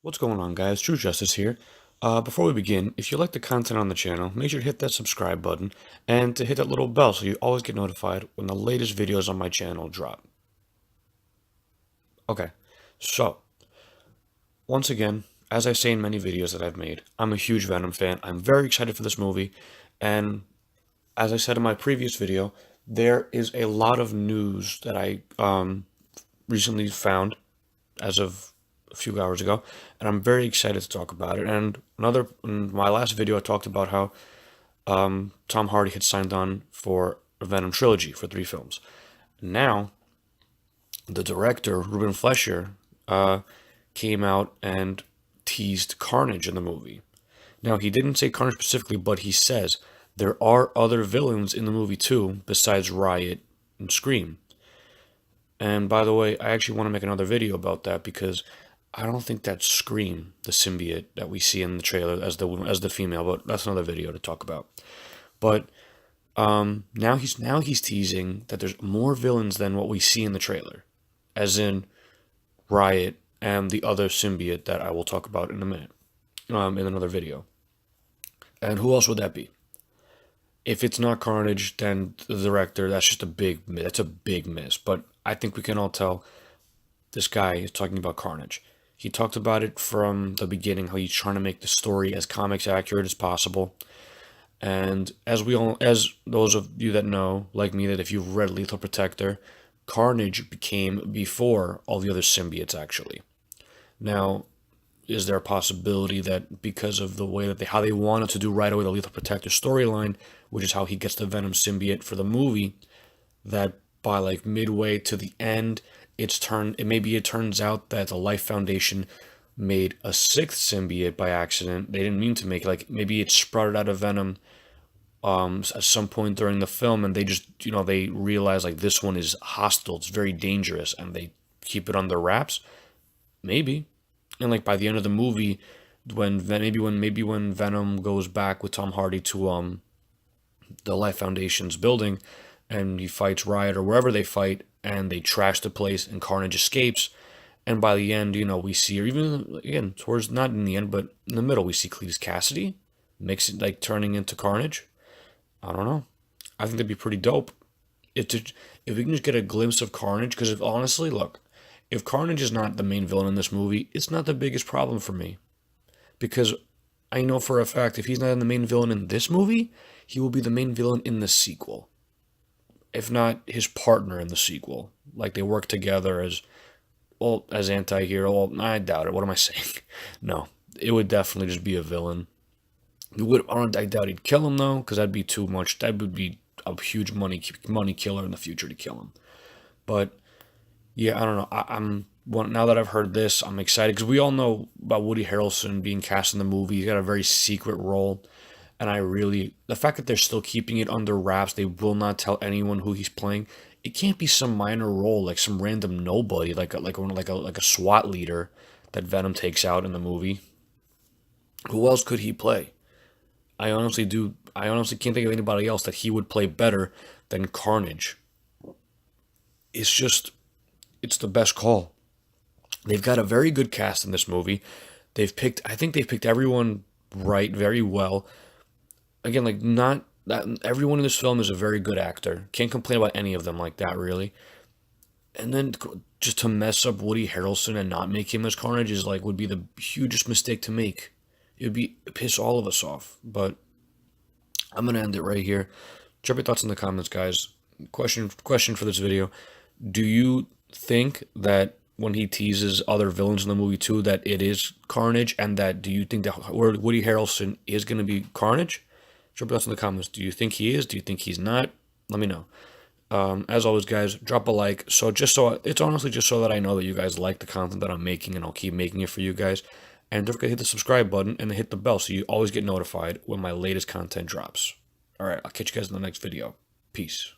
What's going on, guys? True Justice here. Before we begin, if you like the content on the channel, make sure to hit that subscribe button and to hit that little bell so you always get notified when the latest videos on my channel drop. Okay, so once again, as I say in many videos that I've made, I'm a huge Venom fan. I'm very excited for this movie, and as I said in my previous video, there is a lot of news that I recently found as of a few hours ago, and I'm very excited to talk about it. And in my last video, I talked about how Tom Hardy had signed on for a Venom trilogy for 3 films. Now, the director, Ruben Fleischer, came out and teased Carnage in the movie. Now, he didn't say Carnage specifically, but he says there are other villains in the movie too, besides Riot and Scream. And by the way, I actually want to make another video about that because I don't think that's Scream, the symbiote that we see in the trailer as the female, but that's another video to talk about. But now he's teasing that there's more villains than what we see in the trailer, as in Riot and the other symbiote that I will talk about in a minute, in another video. And who else would that be? If it's not Carnage, then the director, that's a big miss. But I think we can all tell this guy is talking about Carnage. He talked about it from the beginning, how he's trying to make the story as comics accurate as possible. And as those of you that know, like me, that if you've read Lethal Protector, Carnage became before all the other symbiotes, actually. Now, is there a possibility that because of the way that how they wanted to do right away the Lethal Protector storyline, which is how he gets the Venom symbiote for the movie, that by like midway to the end, maybe it turns out that the Life Foundation made a 6th symbiote by accident. They didn't mean to make, like, maybe it sprouted out of Venom at some point during the film, and they just, they realize like this one is hostile, it's very dangerous, and they keep it under wraps. Maybe. And like by the end of the movie, when Venom goes back with Tom Hardy to the Life Foundation's building, and he fights Riot or wherever they fight, and they trash the place, and Carnage escapes. And by the end, we see, or even again towards not in the end, but in the middle, we see Cletus Cassidy mix it like turning into Carnage. I don't know. I think that'd be pretty dope. If we can just get a glimpse of Carnage, because if honestly, look, if Carnage is not the main villain in this movie, it's not the biggest problem for me. Because I know for a fact if he's not the main villain in this movie, he will be the main villain in the sequel. If not his partner in the sequel. Like they work together as anti-hero. Well, I doubt it. What am I saying? No, it would definitely just be a villain. I doubt he'd kill him though, because that'd be too much. That would be a huge money killer in the future to kill him. But yeah, I don't know. Now that I've heard this, I'm excited because we all know about Woody Harrelson being cast in the movie. He's got a very secret role, and the fact that they're still keeping it under wraps, they will not tell anyone who he's playing. It can't be some minor role like some random nobody, like a SWAT leader that Venom takes out in the movie. Who else could he play? I honestly can't think of anybody else that he would play better than Carnage. It's the best call. They've got a very good cast in this movie. I think they've picked everyone right very well. Again, like not that everyone in this film is a very good actor. Can't complain about any of them like that, really. And then just to mess up Woody Harrelson and not make him as Carnage would be the hugest mistake to make. It'd piss all of us off. But I'm gonna end it right here. Drop your thoughts in the comments, guys. Question for this video: do you think that when he teases other villains in the movie too, that it is Carnage, and do you think that Woody Harrelson is going to be Carnage? Drop your thoughts in the comments. Do you think he is? Do you think he's not? Let me know. As always, guys, drop a like. It's honestly just so that I know that you guys like the content that I'm making, and I'll keep making it for you guys. And don't forget to hit the subscribe button and hit the bell so you always get notified when my latest content drops. All right, I'll catch you guys in the next video. Peace.